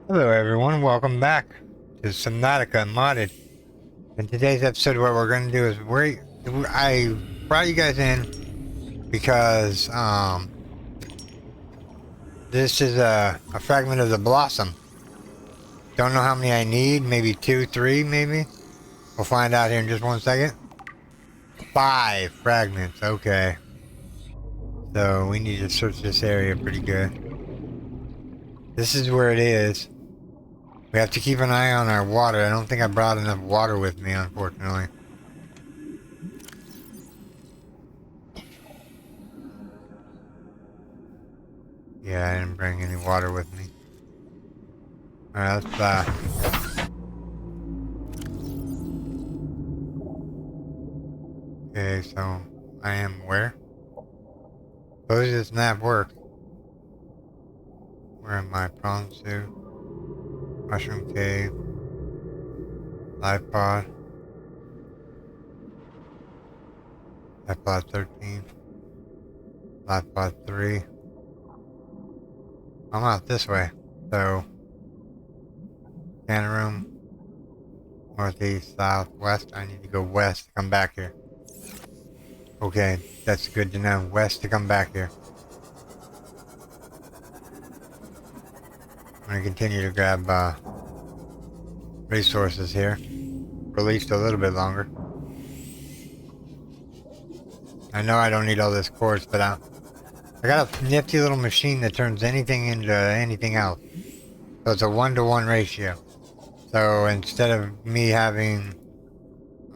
Hello everyone, welcome back to Subnautica Modded. In today's episode what we're going to do is I brought you guys in because this is a fragment of the blossom. Don't know how many I need, maybe 2, 3 maybe. We'll find out here in just 1 second. 5 fragments, okay. So we need to search this area pretty good. This is where it is. We have to keep an eye on our water. I don't think I brought enough water with me, unfortunately. Yeah, I didn't bring any water with me. Alright, let's okay, so I am where? Suppose this map works. Where am I? Prawn soup, mushroom cave, live pod, 13, live pod 3. I'm out this way, so cannon room, northeast, south, west. I need to go west to come back here. Okay, that's good to know. West to come back here. I'm gonna continue to grab resources here, for at least a little bit longer. I know I don't need all this quartz, but I got a nifty little machine that turns anything into anything else. So it's a 1-to-1 ratio. So instead of me having,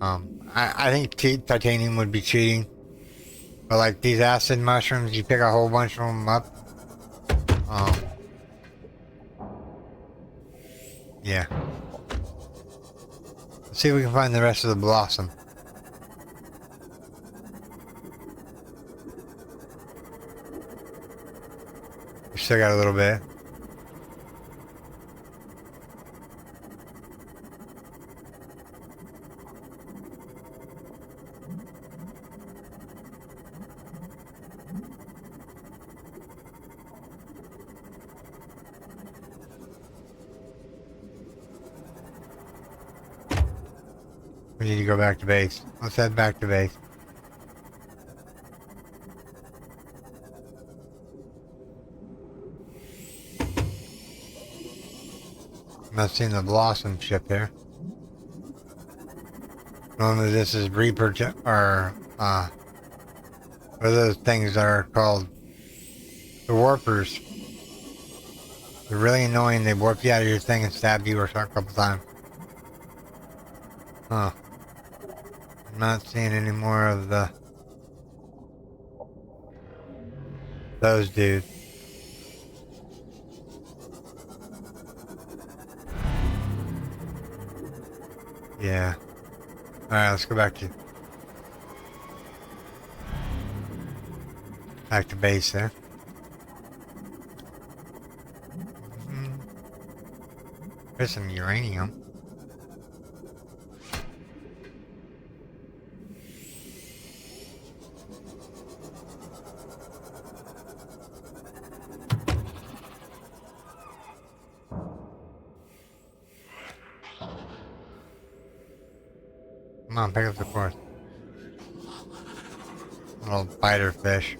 I think titanium would be cheating. But like these acid mushrooms, you pick a whole bunch of them up. Yeah. Let's see if we can find the rest of the blossom. We still got a little bit. We need to go back to base. Let's head back to base. I'm not seeing the blossom ship here. Normally this is Reaper or what are those things that are called? The warpers. They're really annoying. They warp you out of your thing and stab you or a couple times. Huh. I'm not seeing any more of those dudes. Yeah. Alright, let's go back to base there. There's some uranium. Come on, pick up the quartz. Little biter fish.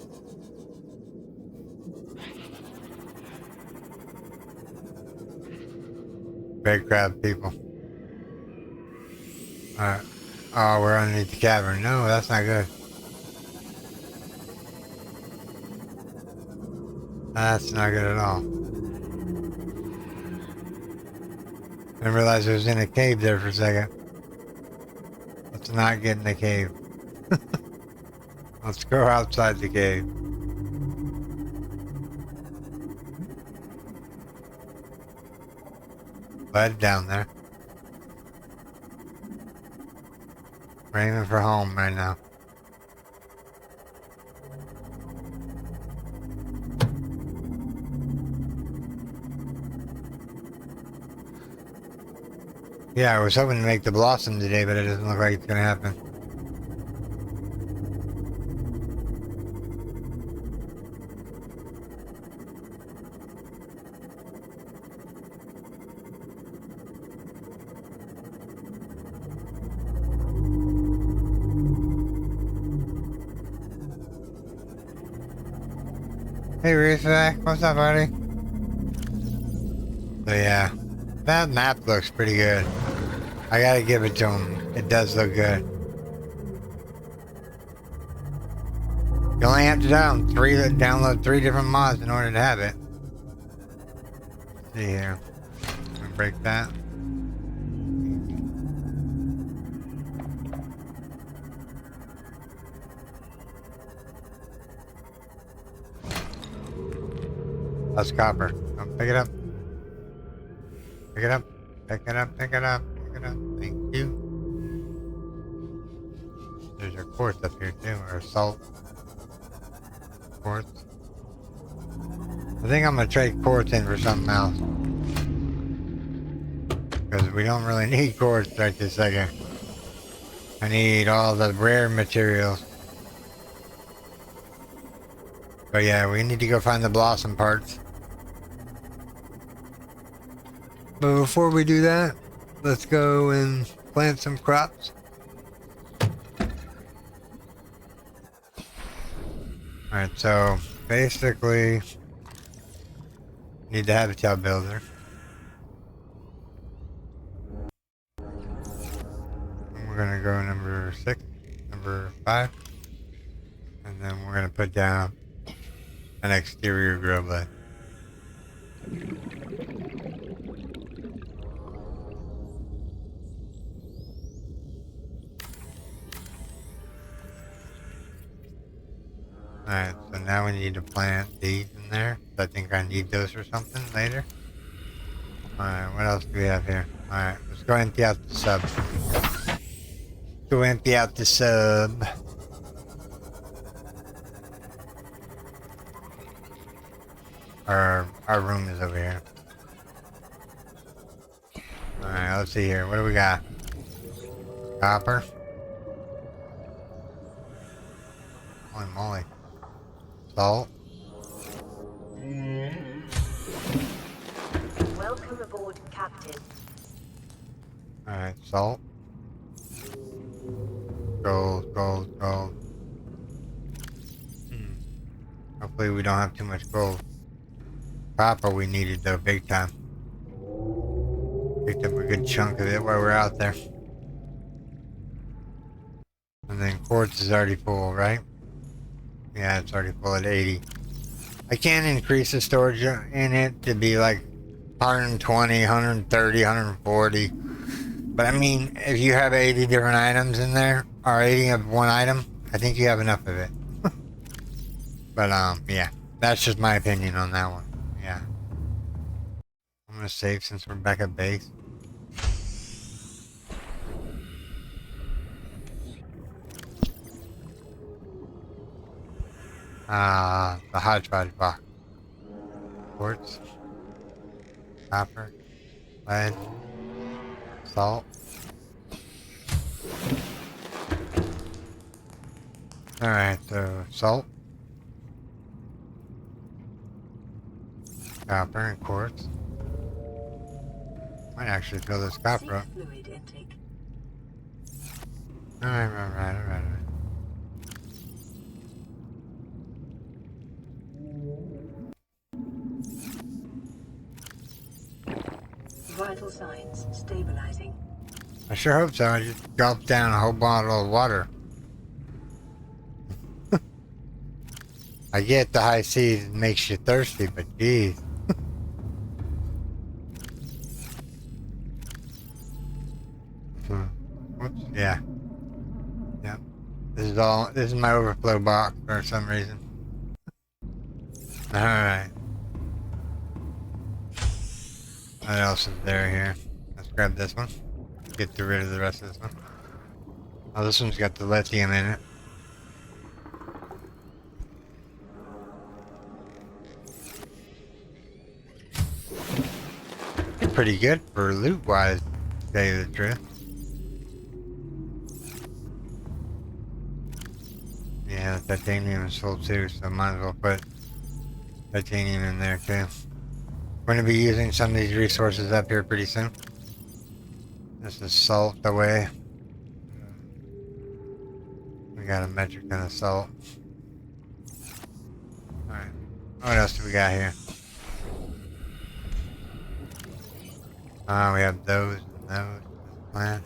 Big crab people. Alright. Oh, we're underneath the cavern. No, that's not good. That's not good at all. Didn't realize it was in a cave there for a second. Let's not get in the cave. Let's go outside the cave. Head down there. We're aiming for home right now. Yeah, I was hoping to make the blossom today, but it doesn't look like it's gonna happen. Hey, Rizak, what's up, buddy? So yeah, that map looks pretty good. I gotta give it to him. It does look good. You only have to download 3 different mods in order to have it. Let's see here. I'm gonna break that. That's copper. Oh, pick it up. Pick it up. Pick it up. Pick it up. Pick it up. Thank you. There's a quartz up here too, or salt. Quartz. I think I'm gonna trade quartz in for something else. Because we don't really need quartz right this second. I need all the rare materials. But yeah, we need to go find the blossom parts. But before we do that, let's go and plant some crops. Alright, so basically, need the habitat builder. And we're gonna go number 6, number 5, and then we're gonna put down an exterior grow bed. Alright, so now we need to plant these in there. I think I need those for something later. Alright, what else do we have here? Alright, let's go empty out the sub. Go empty out the sub. Our room is over here. Alright, let's see here. What do we got? Copper. Holy moly. Salt. Welcome aboard, Captain. Alright, salt. Gold, gold, gold. Hopefully we don't have too much gold. Copper we needed though, big time. Picked up a good chunk of it while we're out there. And then quartz is already full, right? Yeah, it's already full at 80. I can increase the storage in it to be like 120, 130, 140. But I mean, if you have 80 different items in there, or 80 of one item, I think you have enough of it. But yeah, that's just my opinion on that one. Yeah. I'm gonna save since we're back at base. The hodgepodge box. Quartz, copper, lead, salt. Alright, so salt, copper, and quartz. Might actually fill this copper up. Alright. Vital signs stabilizing. I sure hope so. I just gulped down a whole bottle of water. I get the high seas makes you thirsty, but geez. Whoops. Yeah. Yep. This is my overflow box for some reason. Alright. What else is there here? Let's grab this one. Get rid of the rest of this one. Oh, this one's got the lithium in it. Pretty good for loot wise, to tell you the truth. Yeah, the titanium is full too, so might as well put titanium in there too. We're going to be using some of these resources up here pretty soon. This is salt away. We got a metric ton of salt. Alright. What else do we got here? We have those and those. Let's plant.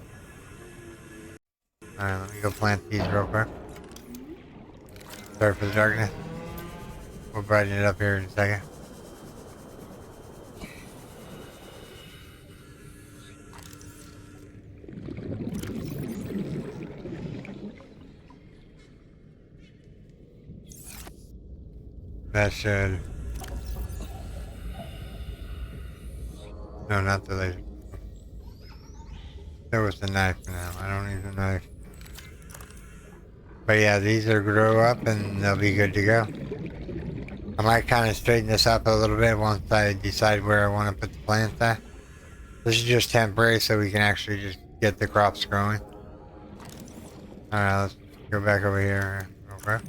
Alright, let me go plant these real quick. Sorry for the darkness. We'll brighten it up here in a second. That should... No, not the laser. There was the knife for now. I don't need the knife. But yeah, these will grow up and they'll be good to go. I might kind of straighten this up a little bit once I decide where I want to put the plants at. This is just temporary so we can actually just get the crops growing. Alright, let's go back over here real quick.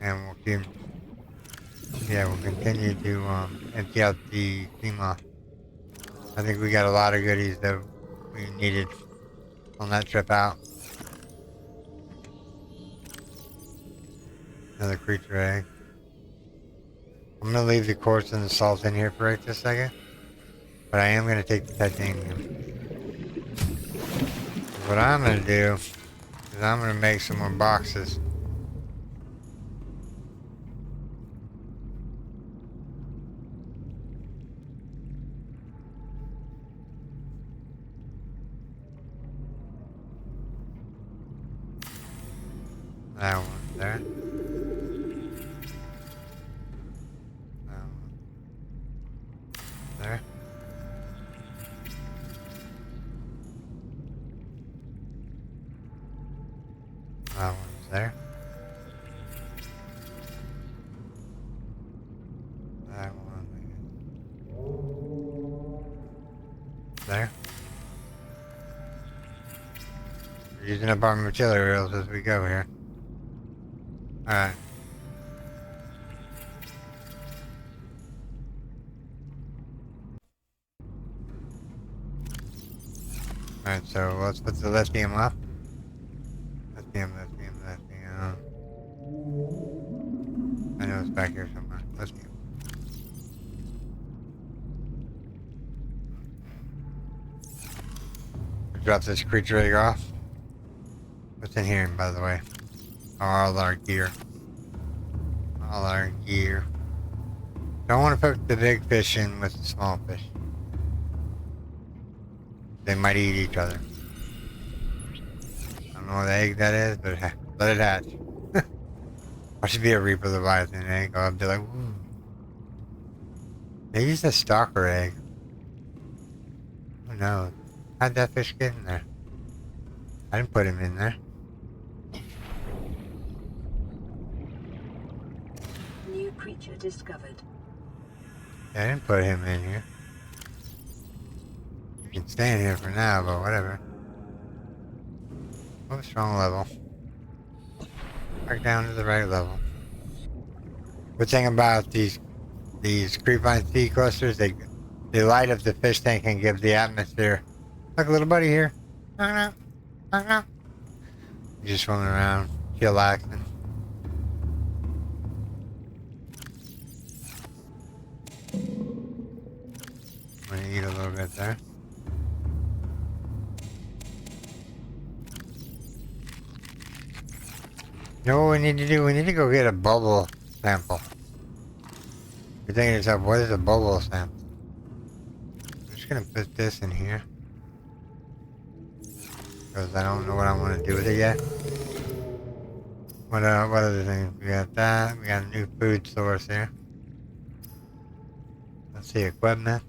And we'll keep... Yeah, we'll continue to empty out the FEMA. I think we got a lot of goodies that we needed on that trip out. Another creature egg. I'm gonna leave the quartz and the salt in here for right this second. But I am gonna take the titanium. What I'm gonna do is I'm gonna make some more boxes. That one there. That one there. That one's there. That one there. We're using up our materials as we go here. Alright. Alright, so let's put the lithium up. Lithium. I know it's back here somewhere. Lithium. Drop this creature egg off. What's in here, by the way? All our gear. All our gear. Don't want to put the big fish in with the small fish. They might eat each other. I don't know what egg that is, but let it hatch. I should be a Reaper Leviathan egg. I'll be like, woo. Maybe it's a stalker egg. Who knows? How'd that fish get in there? I didn't put him in there. New creature discovered. Yeah, I didn't put him in here. You can stay in here for now, but whatever. Oh, strong level. Back down to the right level. Good thing about these creepvine sea clusters, they light up the fish tank and give the atmosphere. Look, little buddy here. He's just swimming around, chillaxing. I'm gonna eat a little bit there. You know what we need to do? We need to go get a bubble sample. You're thinking to yourself, what is a bubble sample? I'm just gonna put this in here. Because I don't know what I want to do with it yet. What other things? We got that. We got a new food source here. Let's see, equipment.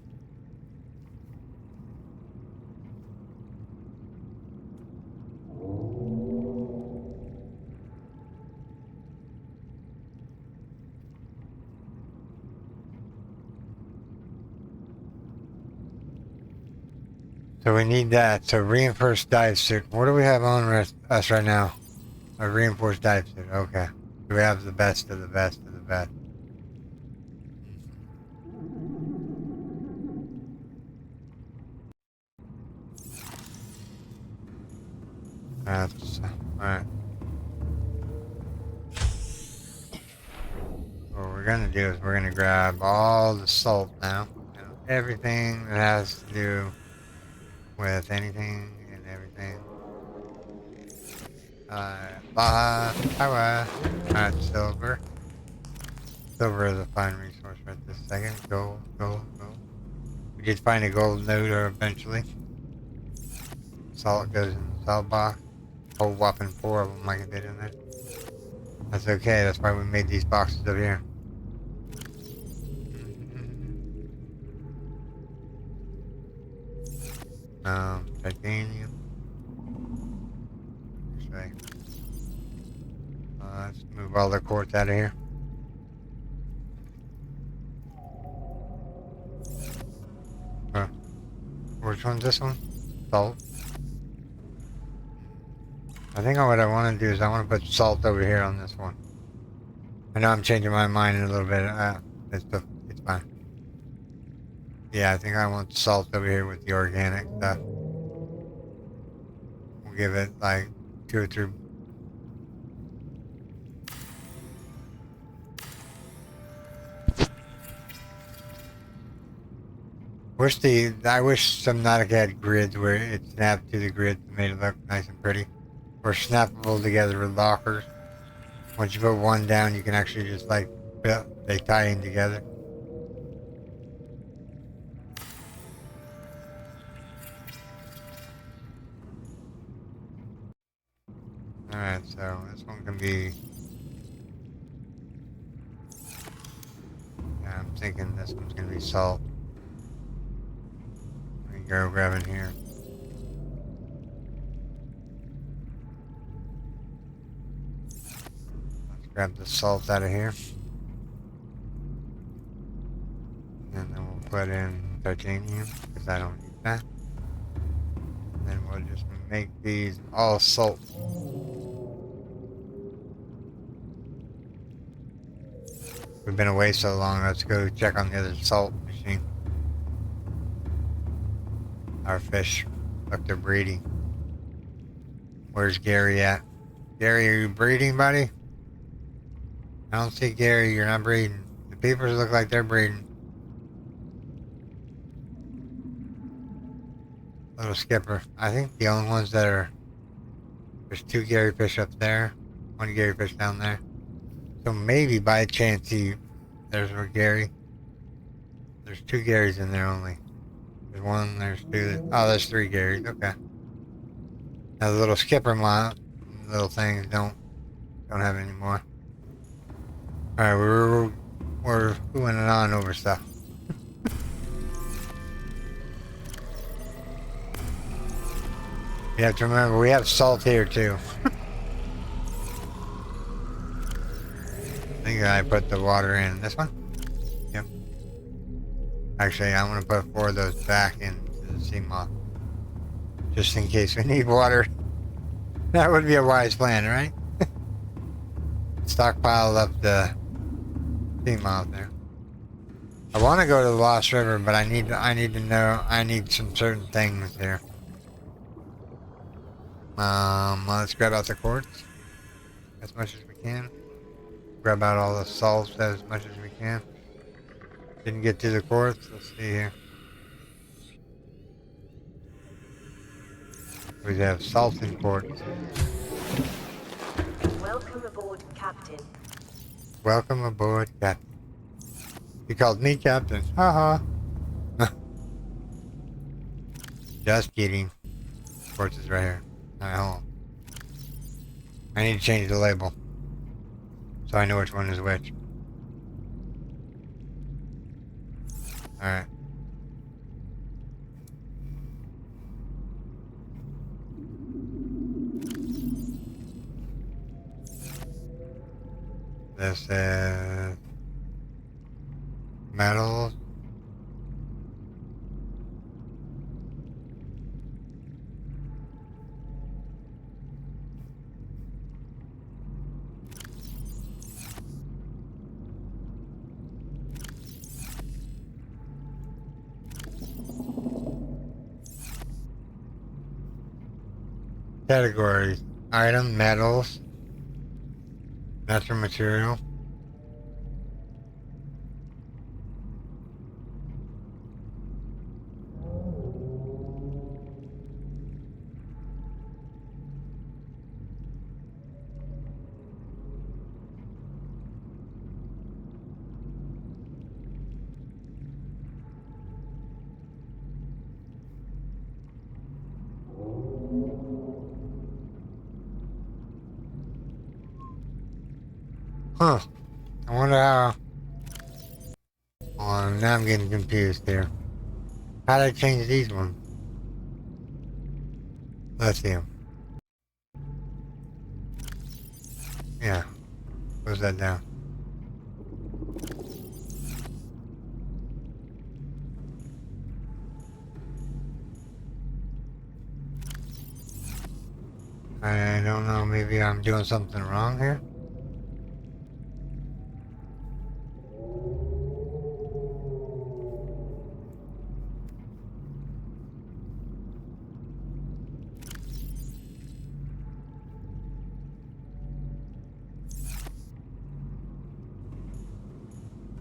So we need that. So reinforced dive suit. What do we have on us right now? A reinforced dive suit. Okay. We have the best of the best of the best. That's alright. gonna do is we're gonna grab all the salt now. You know, everything that has to do with anything and everything. Baja, power. Alright, silver. Silver is a fine resource right this second. Gold, gold, gold. We did find a gold node eventually. Salt goes in the salt box. Whole whopping 4 of them I can fit in there. That's okay, that's why we made these boxes over here. Titanium. Actually, let's move all the quartz out of here. Which one's this one? Salt. I think what I want to do is I want to put salt over here on this one. I know I'm changing my mind in a little bit. It's fine. Yeah, I think I want salt over here with the organic stuff. We'll give it like 2 or 3. I wish Subnautica had grids where it snapped to the grid and made it look nice and pretty. Or snappable together with lockers. Once you put one down, you can actually just like, they tie in together. Alright, so this one can be... Yeah, I'm thinking this one's gonna be salt. Let me go grab in here. Let's grab the salt out of here. And then we'll put in titanium, because I don't need that. And then we'll just make these all salt. We've been away so long, let's go check on the other salt machine. Our fish. Look, they're breeding. Where's Gary at? Gary, are you breeding, buddy? I don't see Gary, you're not breeding. The peepers look like they're breeding. Little skipper. I think the only ones that are... There's 2 Gary fish up there. 1 Gary fish down there. So maybe by chance there's where Gary. There's 2 Garys in there only. There's 1, there's 2. Oh, there's 3 Garys. Okay. Now the little skipper little things don't have any more. All right, we're going on over stuff. You have to remember we have salt here too. I think I put the water in this one. Yep. Actually, I'm gonna put 4 of those back into the sea moth, just in case we need water. That would be a wise plan, right? Stockpile up the sea moth there. I want to go to the Lost River, but I need to know. I need some certain things here. Let's grab out the quartz as much as we can. Grab out all the salts as much as we can. Didn't get to the quartz. Let's see here. We have salt and quartz. Welcome aboard, Captain. Welcome aboard, Captain. You called me Captain. Haha. Just kidding. Quartz is right here. Alright, hold on. I need to change the label, so I know which one is which. Alright. This is metals. Categories: item, metals, natural material, Huh. I wonder how... Oh, now I'm getting confused here. How did I change these ones? Lithium. Yeah. Close that down. I don't know, maybe I'm doing something wrong here?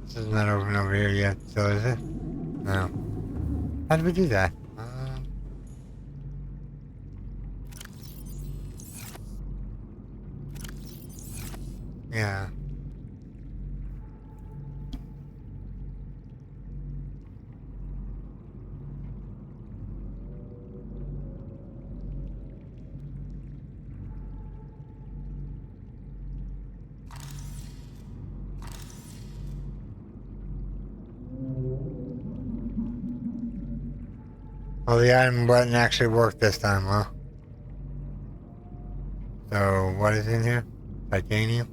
This is not open over here yet, so is it? No. How did we do that? Yeah. Well, the item button actually worked this time, huh? So, what is in here? Titanium?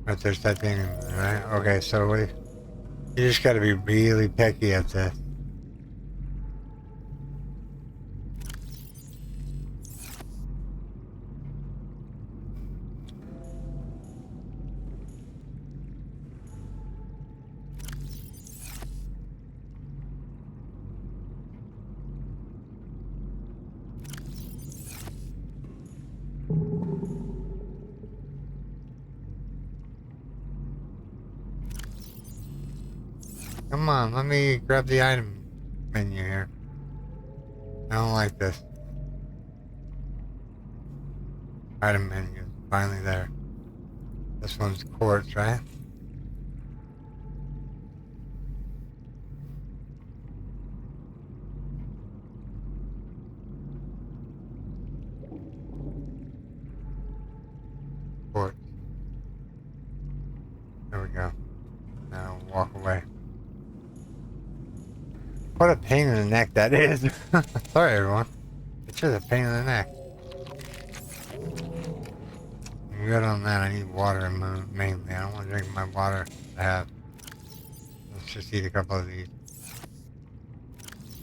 Right, there's titanium, right? Okay, so you just gotta be really picky at this. Come on, let me grab the item menu here. I don't like this. Item menu, finally there. This one's quartz, right? Quartz. There we go. Now walk away. What a pain in the neck that is. Sorry, everyone. It's just a pain in the neck. I'm good on that. I need water mainly. I don't want to drink my water I have. Let's just eat a couple of these.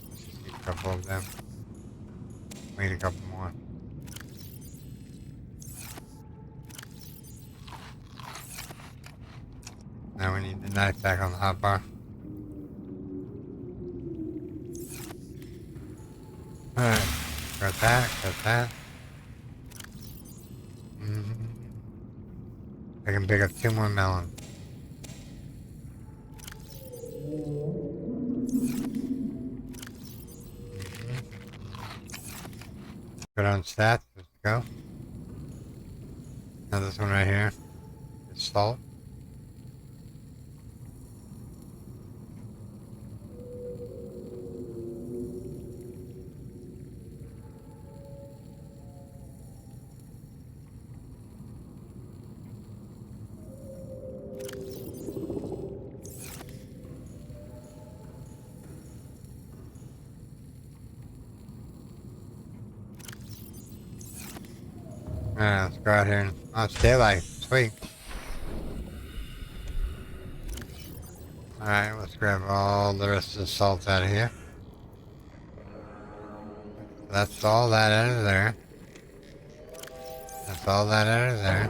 Let's just eat a couple of them. Wait a couple more. Now we need the knife back on the hot bar. Alright. Got that. Got that. I can pick up 2 more melons. Put on stats. Let's go. Now this one right here. It's salt. Alright, let's go out here and... Oh, it's daylight. Sweet. Alright, let's grab all the rest of the salt out of here. That's all that out of there. That's all that out of there.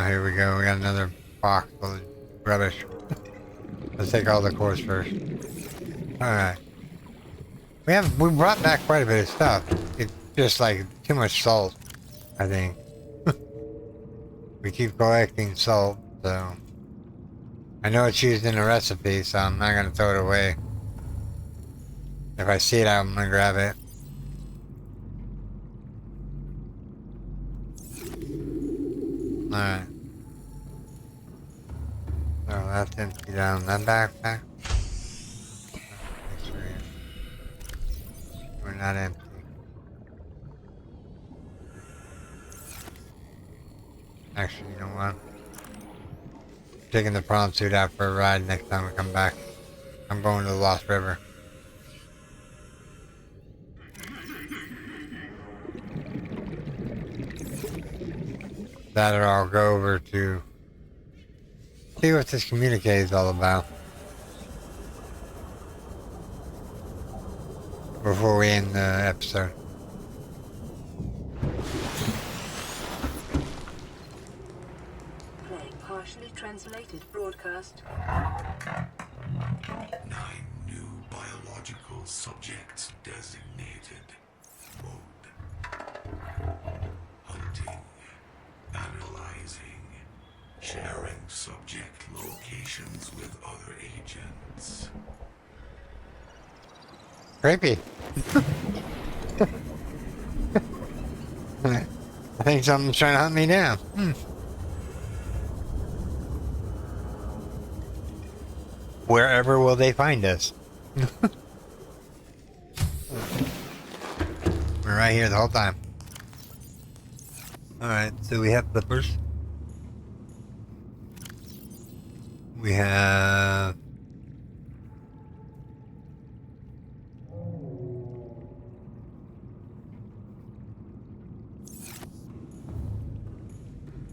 Here we go. We got another box full of rubbish. Let's take all the cores first. Alright. We brought back quite a bit of stuff. It's just like too much salt, I think. We keep collecting salt, so I know it's used in a recipe, so I'm not gonna throw it away. If I see it, I'm gonna grab it. Alright. So that's empty down that backpack. Make sure we're not empty. Actually, you know what? Taking the prawn suit out for a ride next time we come back. I'm going to the Lost River. That or I'll go over to see what this communique is all about before we end the episode. Playing partially translated broadcast. 9 new biological subjects designated. Mode: hunting, analyzing, sharing subject locations with other agents. Creepy. I think something's trying to hunt me down. Wherever will they find us? We're right here the whole time. Alright, so we have flippers. We have...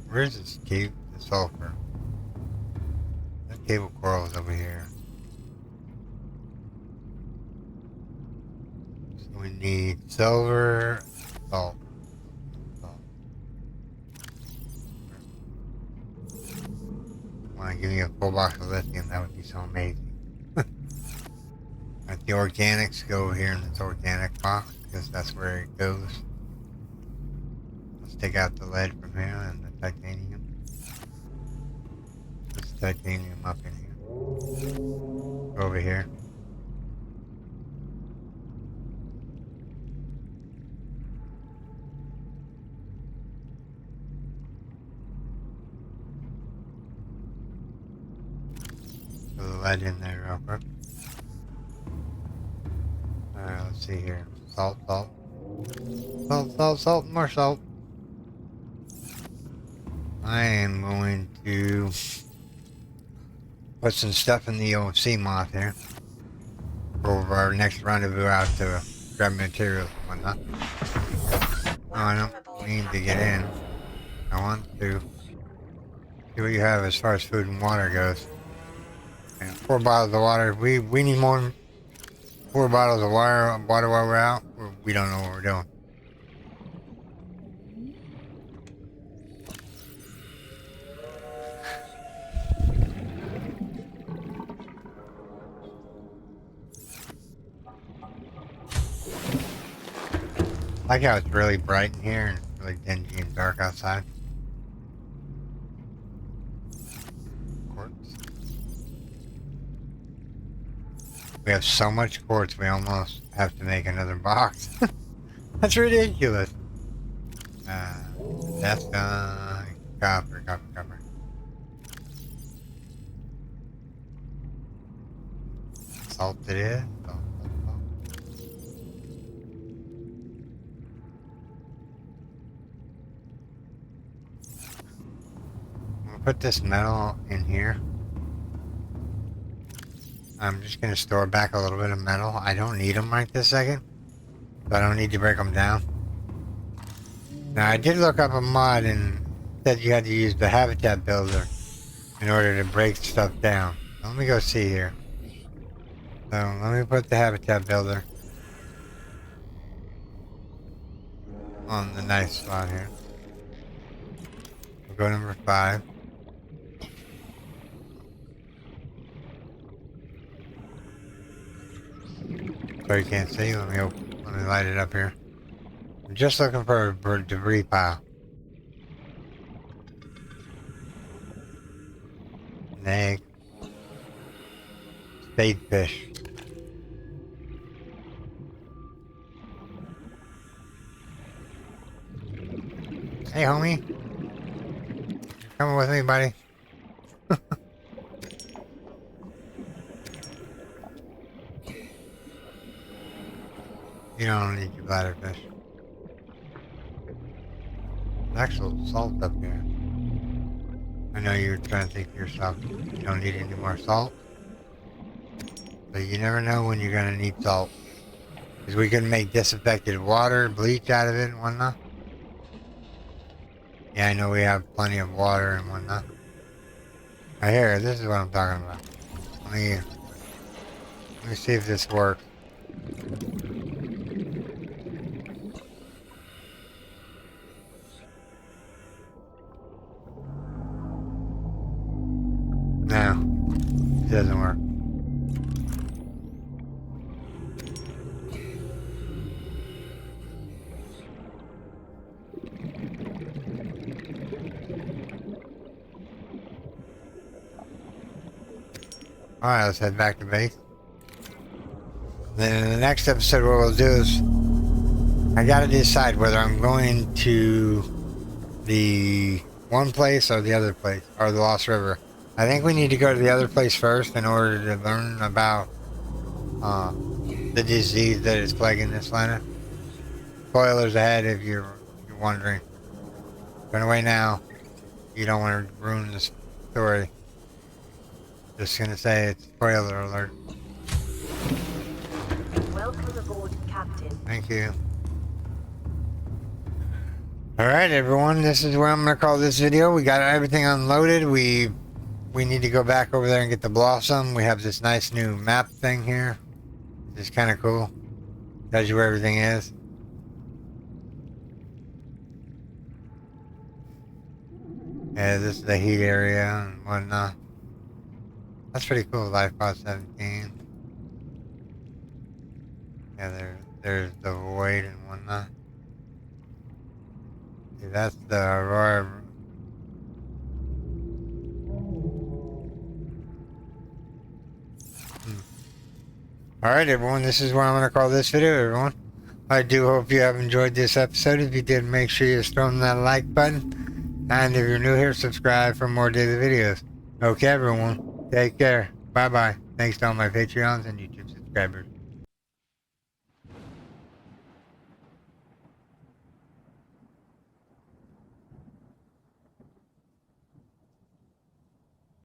Where's this cave? The sulfur. That cave of coral is over here. So we need silver, salt. Want to give me a full box of lithium? That would be so amazing. Alright, the organics go over here in this organic box because that's where it goes. Let's take out the lead from here and the titanium. Put the titanium up in here. Go over here. Put the lead in there real quick. Alright, let's see here. Salt, salt. Salt, salt, salt, more salt. I am going to put some stuff in the old sea moth here for our next rendezvous out to grab materials and whatnot. No, I don't need to get in. I want to see what you have as far as food and water goes. And 4 bottles of water. We need more than 4 bottles of water while we're out. We don't know what we're doing. I like how it's really bright in here and it's really dingy and dark outside. Quartz. We have so much quartz we almost have to make another box. That's ridiculous. That's copper. Salt it is. Salt. Put this metal in here. I'm just going to store back a little bit of metal. I don't need them right this second, so I don't need to break them down. Now, I did look up a mod and said you had to use the habitat builder in order to break stuff down. Let me go see here. So, let me put the habitat builder on the nice spot here. We'll go number 5. So you can't see. Let me light it up here. I'm just looking for a debris pile. An egg. Spade fish. Hey, homie. Come with me, buddy. You don't need your bladderfish. There's actual salt up here. I know you're trying to think to yourself, you don't need any more salt. But you never know when you're going to need salt. Because we can make disinfected water, bleach out of it and whatnot. Yeah, I know we have plenty of water and whatnot. Right here, this is what I'm talking about. Let me see if this works. No, it doesn't work. Alright, let's head back to base. Then in the next episode, what we'll do is I gotta decide whether I'm going to the one place or the other place, or the Lost River. I think we need to go to the other place first in order to learn about the disease that is plaguing this planet. Spoilers ahead if you're wondering. Run away now. You don't want to ruin the story. Just gonna say it's spoiler alert. Welcome aboard, Captain. Thank you. Alright everyone, this is where I'm gonna call this video. We got everything unloaded. We need to go back over there and get the blossom. We have this nice new map thing here. It's kind of cool. Tells you where everything is. Yeah, this is the heat area and whatnot. That's pretty cool. Life pod 17. Yeah, there's the void and whatnot. See, that's the Aurora. Alright everyone, this is where I'm going to call this video, everyone. I do hope you have enjoyed this episode. If you did, make sure you throw that like button. And if you're new here, subscribe for more daily videos. Okay everyone, take care. Bye bye. Thanks to all my Patreons and YouTube subscribers.